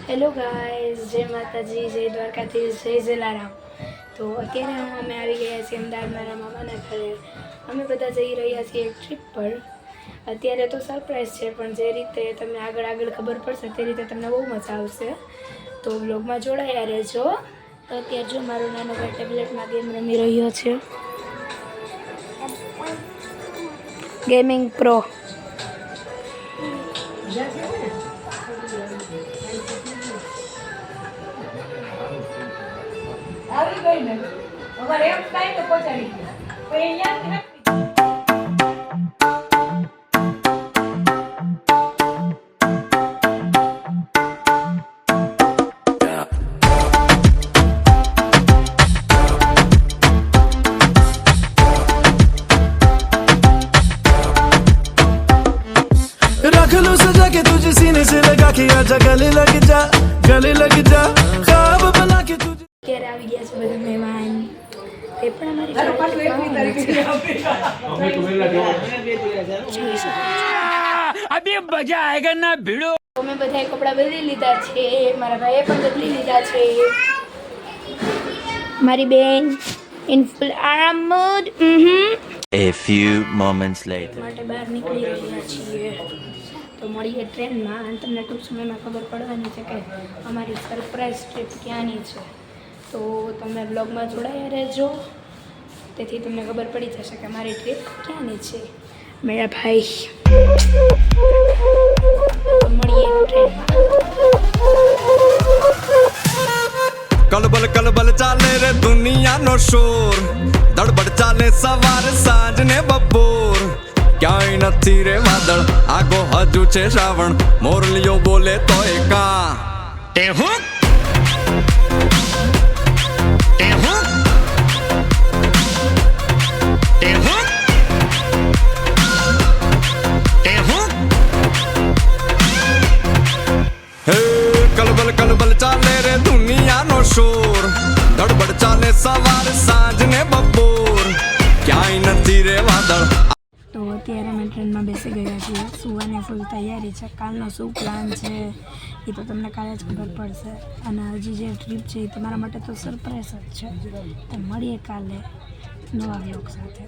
Hello guys, जय माताजी, जय द्वारकाधीश, जय जलाराम। तो અત્યારે અમે આવી ગયા છીએ અમદાવાદ મારા મામાના ઘરે। અમે બધા જઈ રહ્યા છીએ એક ટ્રીપ પર। અત્યારે તો સરપ્રાઈઝ છે, પણ જે રીતે તમને આગળ ખબર પડશે તે રીતે તમને બહુ મજા આવશે, તો વ્લોગમાં જોડાયા રહેજો। તો અત્યારે જો મારો નાનો ભાઈ ટેબ્લેટમાં ગેમ રમી રહ્યો છે, ગેમિંગ પ્રો। આવી ગઈ ને અમારે એમ કાઈ તો પહોંચાડી ગયો પણ અહીંયા रख लो सजा के तुझे सीने से लगा के आजा गले लग जा ख्वाब बना के तुझे। અત્યારે આવી ગયા છે બધા મહેમાન, તે પણ અમારી अभी मजा आएगा ना भिड़ो। અમે બધાએ કપડાં બદલી લીધા છે, મારા ભાઈએ પણ બદલી લીધા છે। મારી બેન ઇન ફૂલ આરામ mood A few moments later. માટે બહાર નીકળી રહ્યા છીએ। તો મળીએ ટ્રેનમાં, અને તમને ટૂંક સમયમાં ખબર પડવાની છે કે અમારી સરપ્રાઈઝ ટ્રીપ ક્યાંની છે। તો તમે બ્લોગમાં જોડાયા રહેજો, તેથી તમને ખબર પડી જશે કે મારી ટ્રીપ ક્યાંની છે મેરા ભાઈ। તો મળીએ ટ્રેનમાં। કલબલ ચાલે રે દુનિયાનો શોર, દડબડ ચાલે સવાર સાંજ ને બપોર, ક્યાંય નથી રે વાદળ, આગો હજુ છે શ્રાવણ, મોરલીઓ બોલે તોય કા ते हूँ હે કલબલ ચાલે રે દુનિયાનો શોર, દડબડ ચાલે સવાર સાંજ ને બપોર, ક્યાંય નથી રે વાદળ। તો અત્યારે અમે ટ્રેનમાં બેસી ગયા છીએ, સુવાની ફૂલ તૈયારી છે। કાલનો શું પ્લાન છે એ તો તમને કાલે જ ખબર પડશે, અને હજી જે ટ્રીપ છે એ તમારા માટે તો સરપ્રાઈઝ જ છે। તો મળીએ કાલે નવા વ્લોગ સાથે।